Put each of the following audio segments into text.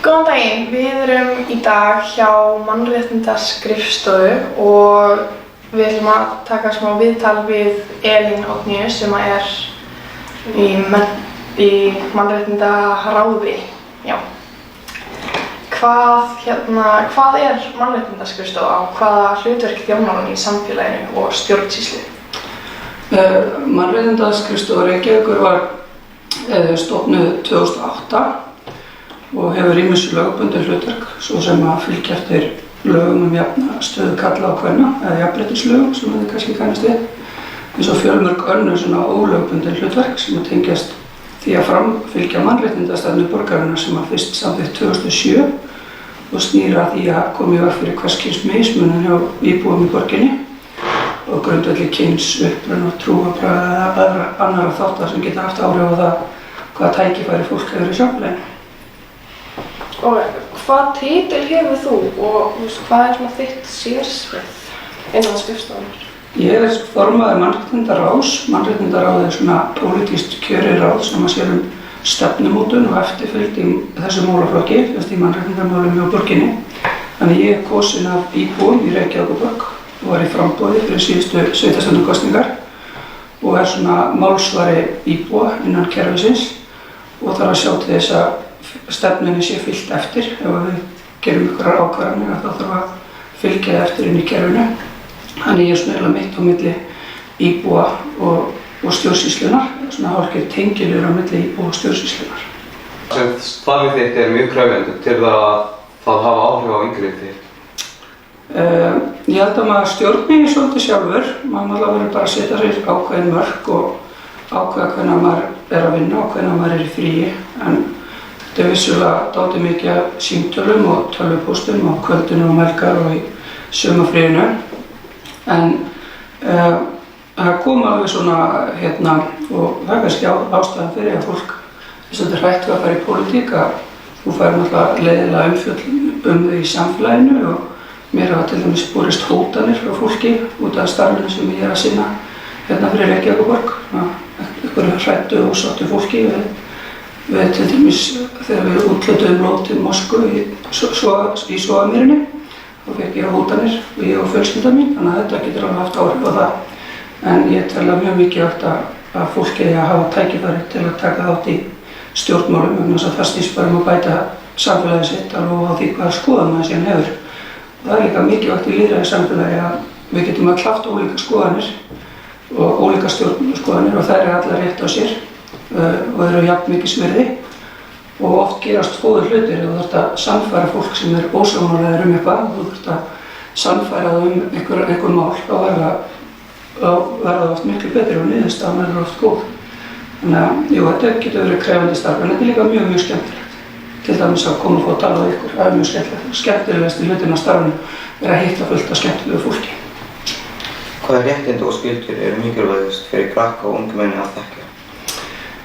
Góðan daginn, við erum í dag hjá Mannréttindaskrifstofu og við ætlum að taka smá viðtal við Elín Oddnýju sem er í Mannréttindaráði. Já. Hvað er Mannréttindaskrifstofa og hvaða hlutverk þjónar hún í samfélaginu og stjórnsýslu? Mannréttindaskrifstofa Reykjavíkur var stofnuð 2008 og hefur ýmis lögbundin hlutverk, svo sem að fylgja eftir lögum jafna stöðu karla og kvenna, eða jafnréttislögum sem þið kannski kannast við, eins og fjölmörg önnur svona ólögbundin hlutverk sem að tengjast því að framfylgja mannréttindastefnu borgarinnar sem að fyrst samþykkt 2007 og snýra því að koma í veg fyrir hvers kyns mismunun hjá íbúum í borginni og grundvelli kyns, uppruna, trúarbragða eða annarra þátta sem geta haft áhrif á það hvaða tækifæri fólk hefur í samfélaginu. Og hvað titil hefur þú og hvað er svona þitt sérsvið innan skrifstofunnar? Ég er formaður Mannréttindaráðs. Mannréttindaráð er svona pólitískt kjörið ráð sem að sér stefnumótun og eftirfylgd í þessum málaflokki, í mannréttindamálum hjá borginni. Þannig ég er kosin af íbúum í Reykjavíkurborg og var í framboði fyrir síðustu sveitarstjórnarkosningar og er svona málsvari íbúa innan kerfisins og þarf að sjá til þess að stefnunni sé fylgt eftir. Ef við gerum einhverjar ákvarðanir þá þarf að fylgja eftir inn í kerfinu. Þannig ég er svona mitt á milli íbúa og stjórnsýslunar, svona hálfgerð tengiliður á milli íbúa og stjórnsýslunar. Starfið þitt er mjög krefjandi til það hafa áhrif á yngri þitt. Ég held að maður stjórni svolítið sjálfur. Maður verður bara að setja sér ákveðin mörk og ákveða hvenær maður er að vinna og hvenær maður er í fríi. En þetta er vissulega dálítið mikið af símtölum og tölvupóstum á kvöldinu og helgar og í sumarfríinu. En það kom alveg svona og það er kannski ástæðan fyrir að fólk er svolítið hrætt við að fara í pólitík að þú fær náttúrulega leiðilega umfjöllun þau í samfélaginu og mér hafa til dæmis borist hótanir frá fólki út af starfinu sem ég er að sinna fyrir Reykjavíkurborg. Einhverju hrættu og ósáttu fólki við til dæmis þegar við úthlutuðum lóð til Moskvu í Sogamýrinni. Þá fékk ég hótanir og ég og fjölskylda mín, þannig að þetta getur alveg haft áhrif á það. En ég tel að mjög mikilvægt að fólk eigi að hafa tækifæri til að taka þátt í stjórnmálum vegna þess að það snýst bara að bæta samfélagið sitt alveg á því hvaða skoðun maður síðan hefur. Það er líka mikilvægt í lýðræðissamfélagi að við getum öll haft ólíkar skoðanir og ólíkar stjórnmálaskoðanir og þær eru allar rétt á sér og eru jafn mikils virði. Og oft gerast góðir hlutir ef þú þarft að sannfæra fólk sem er ósammálaðir eitthvað, þú þarft að sannfæra það einhver mál, þá verða það oft miklu betri og niðurstaðan verður oft góð. Þannig að þetta getur verið krefjandi starf, en þetta er líka mjög skemmtilegt. Til dæmis að koma og fá að tala við ykkur, það er mjög skemmtilegt. Skemmtilegasti hlutin á starfinu er að hitta fullt af skemmtilegu fólki. Hvaða réttindi og skyldur eru mikilvægust fyrir krakka og ungu menni að þekkja?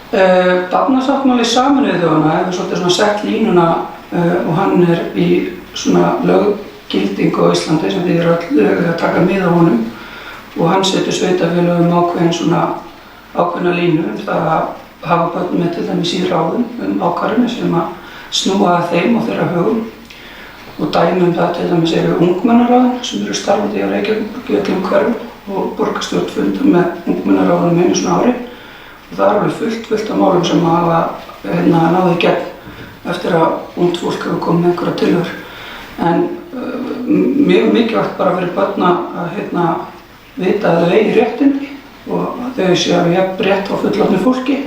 Barnasáttmáli Sameinuðu þjóðanna hefur svolítið sett línuna og hann er í svona löggildingu á Íslandi sem þýðir öll lög að taka mið af honum og hann setur sveitarfélögum ákveðna línu það að hafa börn með til dæmis í ráðum ákvarðanir sem að snúa að þeim og þeirra högum og dæmi það til dæmis eru ungmennaráðin sem eru starfandi á Reykjavík í öllum hverfum og borgarstjórn fundum með ungmennaráðinum einu svona ári. Og það er alveg fullt af málum sem hafa náði í gegn eftir að ungt fólk hefur komið með einhverja tillögur. En mjög mikilvægt bara fyrir börn að vita að þau eigi réttindi og að þau séu jafn rétt á fullorðnu fólki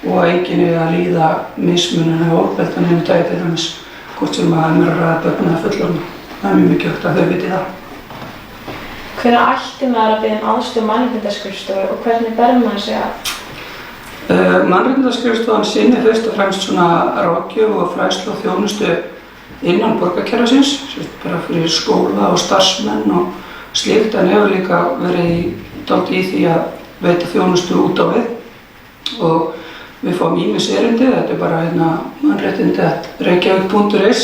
og að enginn eigi að líða mismunun eða ofbeldi af neinu tagi til dæmis hvort sem að ræða börn eða fullorðna. Það er mjög mikilvægt að þau viti það. Hvenær ætti maður að biðja aðstoð Mannréttindaskrifstofu og hvernig ber maður sig að? Mannréttindaskrifstofan sinnir fyrst og fremst svona ráðgjöf og fræðslu og þjónustu innan borgarkerfisins, bara fyrir skóla og starfsmenn og slíkt, en hefur líka verið dálítið í því að veita þjónustu út á við og við fáum ýmis erindi, þetta er bara mannréttindi@reykjavik.is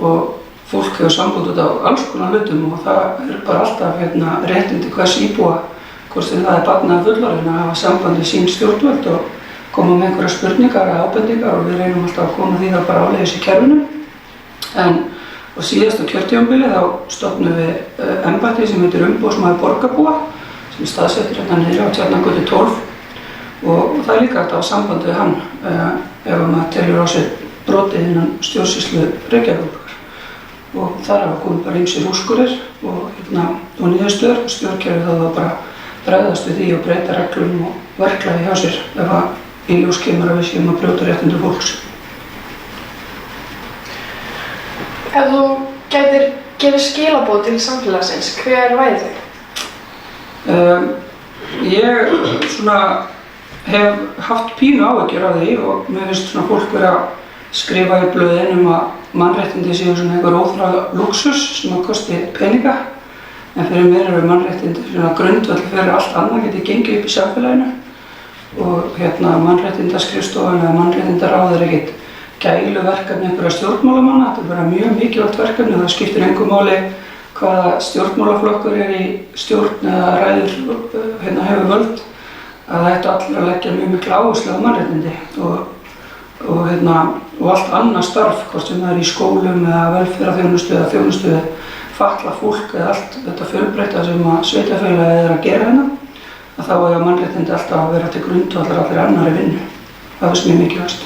og fólk hefur samband út á alls konar hlutum og það er bara alltaf réttindi hvers íbúa hvort sem það er barn eða fullorðinn að hafa samband við sín stjórnvöld og koma með einhverjar spurningar eða ábendingar og við reynum alltaf að koma því það bara áleiðis í kerfinu. En á síðasta kjörtímabili þá stofnum við embætti sem heitir umboðsmaður borgarbúa sem er staðsettur hérna niðri á Tjarnargötu 12 og það er líka hægt að hafa samband við hann ef maður telur á sig brotið innan stjórnsýslu Reykjavíkur. Og þar hafa komið bara ýmsir úrskurðir og niðurstöður og stjórnkerfið þá bara bregðast við því og breyta reglum og verklagi hjá sér ef að í ljós kemur að við séum að brjóta réttindi fólks. Ef þú gætir gefið skilaboð til samfélagsins, hver væri þau? Ég hef haft pínu áhyggjur af því og mér finnst fólk vera að skrifa í blöðin að mannréttindi séu einhver óþarfa lúxus sem að kosti peninga. En fyrir mér eru mannréttindi grundvöll fyrir allt annað geti gengið upp í samfélaginu. Og mannréttindaskrifstofan eða mannréttindaráð er ekkert gæluverkefni einhverja stjórnmálamanna. Þetta er bara mjög mikilvægt verkefni og það skiptir engu máli hvaða stjórnmálaflokkur er í stjórn eða ræður hefur völd. Að það ættu allir að leggja mjög mikla áherslu á mannréttindi og allt annað starf, hvort sem það er í skólum eða velferðarþjónustu eða þjónustu við fatlað fólk eða allt þetta fjölbreytta sem að sveitarfélagið er að gera hérna, að þá eiga mannréttindi alltaf að vera til grundvallar allir annarri vinnu. Það finnst mér mikilvægast.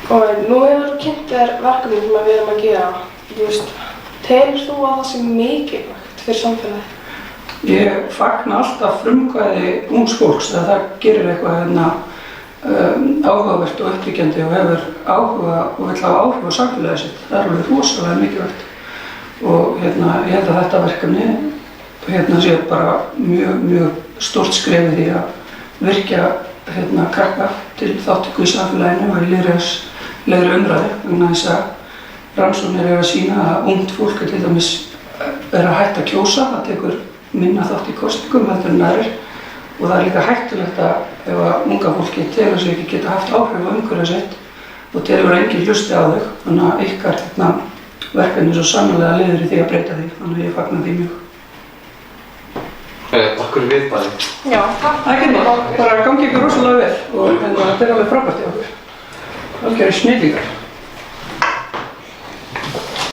Og nú hefur þú kynnt þér verkefni sem við erum að gera. Telur þú að það sé mikilvægt fyrir samfélagið? Ég fagna alltaf frumkvæði ungs fólks þegar það gerir eitthvað áhugavert og uppbyggjandi og hefur áhuga og vill hafa áhrif á samfélagið sitt. Það er alveg rosalega mikilvægt. Og ég held að þetta verkefni sé bara mjög stórt skref í því að virkja krakka til þátttöku í samfélaginu og í lýðræðislegri umræðu vegna þess að rannsóknir eru að sýna að ungt fólk til dæmis er að hætta að kjósa, það tekur minna þátt í kosningum heldur en aðrir og það er líka hættulegt að ef að unga fólki telur sig ekki geta haft áhrif á umhverfið sitt og telur enginn hlusti á þau, þannig að ykkar verkefni svo sannarlega leiðir í því að breyta því, þannig að ég fagna því mjög. Takk fyrir viðtalið. Já, takk. Bara gangi ykkur rosalega vel og þetta er alveg frábært í okkur. Algjörðu snillingar.